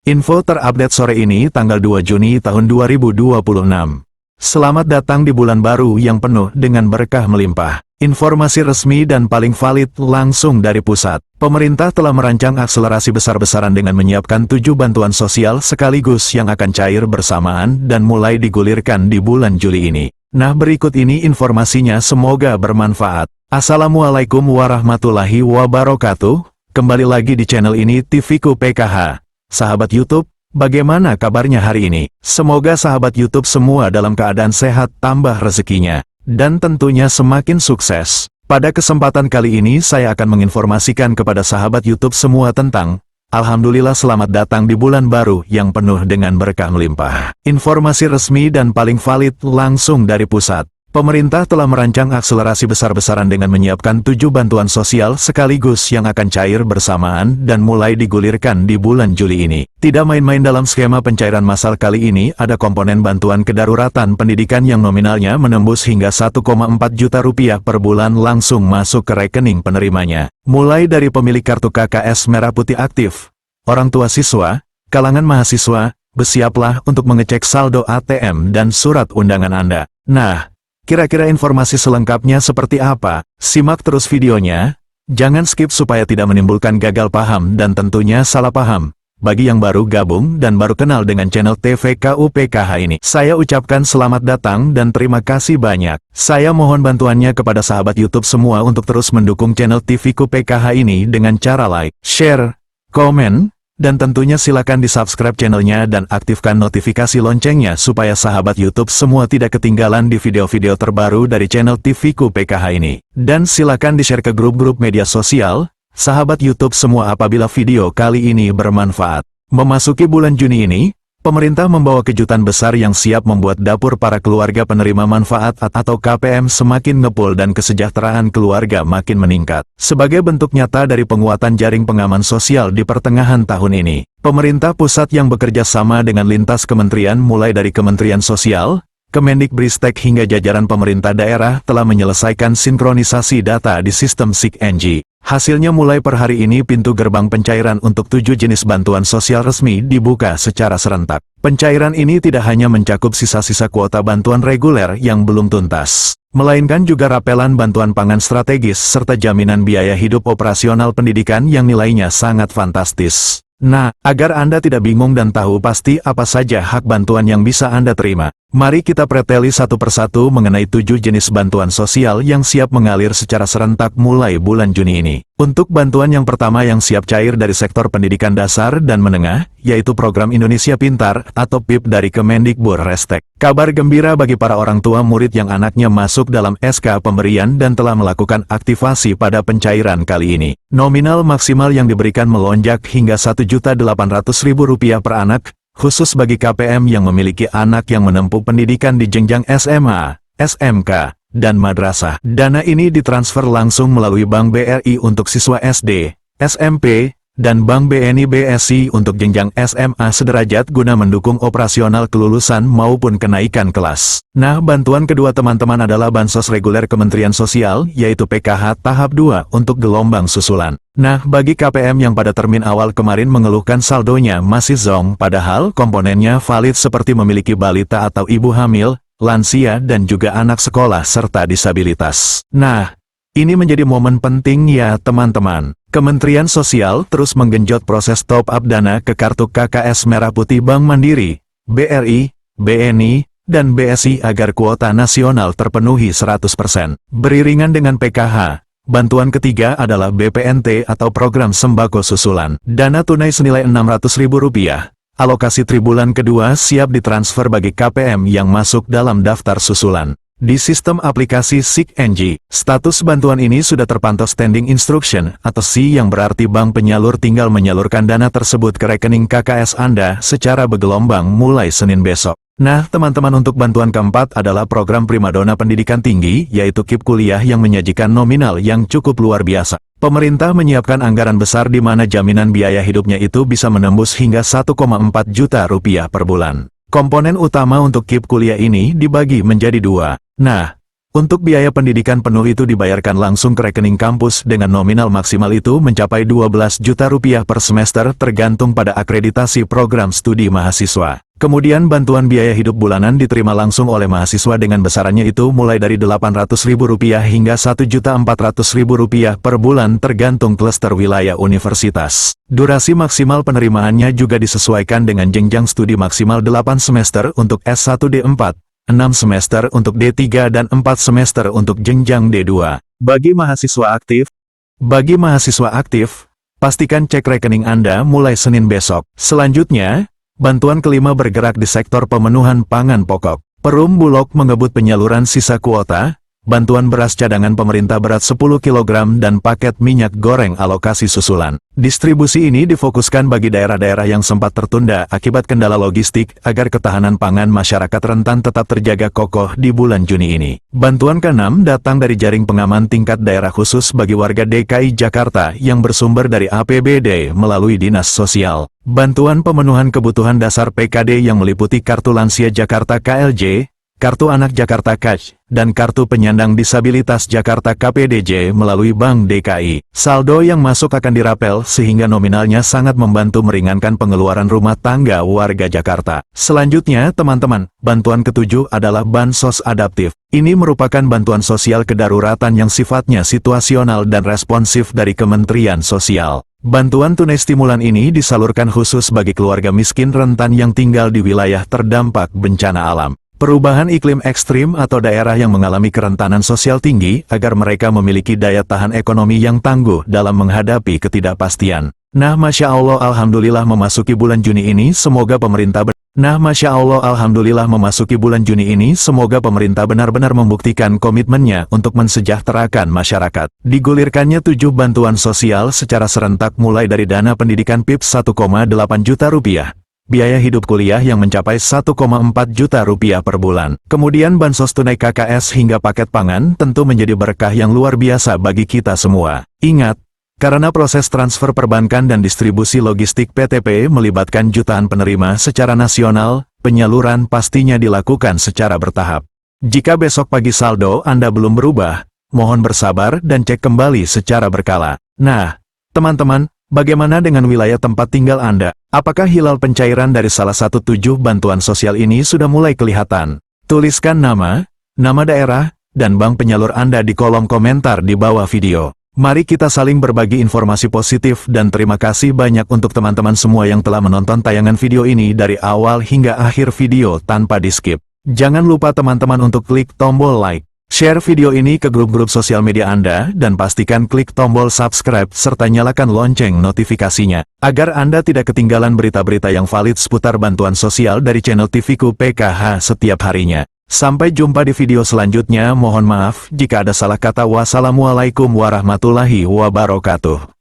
Info terupdate sore ini tanggal 2 Juni tahun 2026. Selamat datang di bulan baru yang penuh dengan berkah melimpah. Informasi resmi dan paling valid langsung dari pusat. Pemerintah telah merancang akselerasi besar-besaran dengan menyiapkan 7 bantuan sosial sekaligus yang akan cair bersamaan dan mulai digulirkan di bulan Juli ini. Nah, berikut ini informasinya, semoga bermanfaat. Assalamualaikum warahmatullahi wabarakatuh. Kembali lagi di channel ini, TVku PKH. Sahabat YouTube, bagaimana kabarnya hari ini? Semoga sahabat YouTube semua dalam keadaan sehat, tambah rezekinya, dan tentunya semakin sukses. Pada kesempatan kali ini saya akan menginformasikan kepada sahabat YouTube semua tentang Alhamdulillah, selamat datang di bulan baru yang penuh dengan berkah melimpah. Informasi resmi dan paling valid langsung dari pusat. Pemerintah telah merancang akselerasi besar-besaran dengan menyiapkan 7 bantuan sosial sekaligus yang akan cair bersamaan dan mulai digulirkan di bulan Juli ini. Tidak main-main dalam skema pencairan massal kali ini, ada komponen bantuan kedaruratan pendidikan yang nominalnya menembus hingga 1,4 juta rupiah per bulan langsung masuk ke rekening penerimanya. Mulai dari pemilik kartu KKS Merah Putih aktif, orang tua siswa, kalangan mahasiswa, bersiaplah untuk mengecek saldo ATM dan surat undangan Anda. Nah, kira-kira informasi selengkapnya seperti apa? Simak terus videonya, jangan skip supaya tidak menimbulkan gagal paham dan tentunya salah paham. Bagi yang baru gabung dan baru kenal dengan channel TVKU PKH ini, saya ucapkan selamat datang dan terima kasih banyak. Saya mohon bantuannya kepada sahabat YouTube semua untuk terus mendukung channel TVKU PKH ini dengan cara like, share, komen, dan tentunya silakan di-subscribe channelnya dan aktifkan notifikasi loncengnya supaya sahabat YouTube semua tidak ketinggalan di video-video terbaru dari channel TVKU PKH ini. Dan silakan di-share ke grup-grup media sosial, sahabat YouTube semua apabila video kali ini bermanfaat. Memasuki bulan Juni ini, pemerintah membawa kejutan besar yang siap membuat dapur para keluarga penerima manfaat atau KPM semakin ngepul dan kesejahteraan keluarga makin meningkat. Sebagai bentuk nyata dari penguatan jaring pengaman sosial di pertengahan tahun ini, pemerintah pusat yang bekerja sama dengan lintas kementerian mulai dari Kementerian Sosial, Kemendikbudristek hingga jajaran pemerintah daerah telah menyelesaikan sinkronisasi data di sistem SIK-NG. Hasilnya mulai per hari ini pintu gerbang pencairan untuk 7 jenis bantuan sosial resmi dibuka secara serentak. Pencairan ini tidak hanya mencakup sisa-sisa kuota bantuan reguler yang belum tuntas, melainkan juga rapelan bantuan pangan strategis serta jaminan biaya hidup operasional pendidikan yang nilainya sangat fantastis. Nah, agar Anda tidak bingung dan tahu pasti apa saja hak bantuan yang bisa Anda terima, mari kita preteli satu persatu mengenai 7 jenis bantuan sosial yang siap mengalir secara serentak mulai bulan Juni ini. Untuk bantuan yang pertama yang siap cair dari sektor pendidikan dasar dan menengah, yaitu Program Indonesia Pintar atau PIP dari Kemendikbudristek. Kabar gembira bagi para orang tua murid yang anaknya masuk dalam SK pemberian dan telah melakukan aktivasi pada pencairan kali ini. Nominal maksimal yang diberikan melonjak hingga Rp1.800.000 per anak, khusus bagi KPM yang memiliki anak yang menempuh pendidikan di jenjang SMA, SMK, dan madrasah. Dana ini ditransfer langsung melalui Bank BRI untuk siswa SD, SMP, dan Bank BNI BSI untuk jenjang SMA sederajat guna mendukung operasional kelulusan maupun kenaikan kelas. Nah, bantuan kedua teman-teman adalah Bansos Reguler Kementerian Sosial, yaitu PKH tahap 2 untuk gelombang susulan. Nah, bagi KPM yang pada termin awal kemarin mengeluhkan saldonya masih zonk, padahal komponennya valid seperti memiliki balita atau ibu hamil, lansia dan juga anak sekolah serta disabilitas. Nah, ini menjadi momen penting ya teman-teman. Kementerian Sosial terus menggenjot proses top up dana ke kartu KKS Merah Putih Bank Mandiri, BRI, BNI, dan BSI agar kuota nasional terpenuhi 100%. Beriringan dengan PKH, bantuan ketiga adalah BPNT atau Program Sembako Susulan. Dana tunai senilai Rp600.000. Alokasi tribulan kedua siap ditransfer bagi KPM yang masuk dalam daftar susulan. Di sistem aplikasi SIK-NG, status bantuan ini sudah terpantau Standing Instruction atau SI yang berarti bank penyalur tinggal menyalurkan dana tersebut ke rekening KKS Anda secara bergelombang mulai Senin besok. Nah, teman-teman, untuk bantuan keempat adalah program Primadona Pendidikan Tinggi, yaitu KIP Kuliah yang menyajikan nominal yang cukup luar biasa. Pemerintah menyiapkan anggaran besar di mana jaminan biaya hidupnya itu bisa menembus hingga Rp1,4 juta per bulan. Komponen utama untuk KIP Kuliah ini dibagi menjadi 2. Nah, Untuk biaya pendidikan penuh itu dibayarkan langsung ke rekening kampus dengan nominal maksimal itu mencapai 12 juta rupiah per semester tergantung pada akreditasi program studi mahasiswa. Kemudian bantuan biaya hidup bulanan diterima langsung oleh mahasiswa dengan besarannya itu mulai dari Rp800.000 hingga Rp1.400.000 per bulan tergantung klaster wilayah universitas. Durasi maksimal penerimaannya juga disesuaikan dengan jenjang studi maksimal 8 semester untuk S1 D4. 6 semester untuk D3 dan 4 semester untuk jenjang D2. Bagi mahasiswa aktif, pastikan cek rekening Anda mulai Senin besok. Selanjutnya, bantuan kelima bergerak di sektor pemenuhan pangan pokok. Perum Bulog mengebut penyaluran sisa kuota, bantuan beras cadangan pemerintah berat 10 kg dan paket minyak goreng alokasi susulan. Distribusi ini difokuskan bagi daerah-daerah yang sempat tertunda akibat kendala logistik agar ketahanan pangan masyarakat rentan tetap terjaga kokoh di bulan Juni ini. Bantuan ke-6 datang dari jaring pengaman tingkat daerah khusus bagi warga DKI Jakarta yang bersumber dari APBD melalui Dinas Sosial. Bantuan pemenuhan kebutuhan dasar PKD yang meliputi Kartu Lansia Jakarta KLJ, Kartu Anak Jakarta KAJ, dan Kartu Penyandang Disabilitas Jakarta KPDJ melalui Bank DKI. Saldo yang masuk akan dirapel sehingga nominalnya sangat membantu meringankan pengeluaran rumah tangga warga Jakarta. Selanjutnya, teman-teman, bantuan ketujuh adalah Bansos Adaptif. Ini merupakan bantuan sosial kedaruratan yang sifatnya situasional dan responsif dari Kementerian Sosial. Bantuan tunai stimulan ini disalurkan khusus bagi keluarga miskin rentan yang tinggal di wilayah terdampak bencana alam. Perubahan iklim ekstrim atau daerah yang mengalami kerentanan sosial tinggi agar mereka memiliki daya tahan ekonomi yang tangguh dalam menghadapi ketidakpastian. Nah, Masya Allah, Alhamdulillah memasuki bulan Juni ini semoga pemerintah benar-benar membuktikan komitmennya untuk mensejahterakan masyarakat. Digulirkannya 7 bantuan sosial secara serentak mulai dari dana pendidikan PIPS 1,8 juta rupiah. Biaya hidup kuliah yang mencapai 1,4 juta rupiah per bulan. Kemudian bansos tunai KKS hingga paket pangan tentu menjadi berkah yang luar biasa bagi kita semua. Ingat, karena proses transfer perbankan dan distribusi logistik PTP melibatkan jutaan penerima secara nasional, penyaluran pastinya dilakukan secara bertahap. Jika besok pagi saldo Anda belum berubah, mohon bersabar dan cek kembali secara berkala. Nah, teman-teman, bagaimana dengan wilayah tempat tinggal Anda? Apakah hilal pencairan dari salah satu 7 bantuan sosial ini sudah mulai kelihatan? Tuliskan nama daerah, dan bank penyalur Anda di kolom komentar di bawah video. Mari kita saling berbagi informasi positif dan terima kasih banyak untuk teman-teman semua yang telah menonton tayangan video ini dari awal hingga akhir video tanpa di-skip. Jangan lupa teman-teman untuk klik tombol like. Share video ini ke grup-grup sosial media Anda dan pastikan klik tombol subscribe serta nyalakan lonceng notifikasinya, agar Anda tidak ketinggalan berita-berita yang valid seputar bantuan sosial dari channel TVku PKH setiap harinya. Sampai jumpa di video selanjutnya, mohon maaf jika ada salah kata. Wassalamualaikum warahmatullahi wabarakatuh.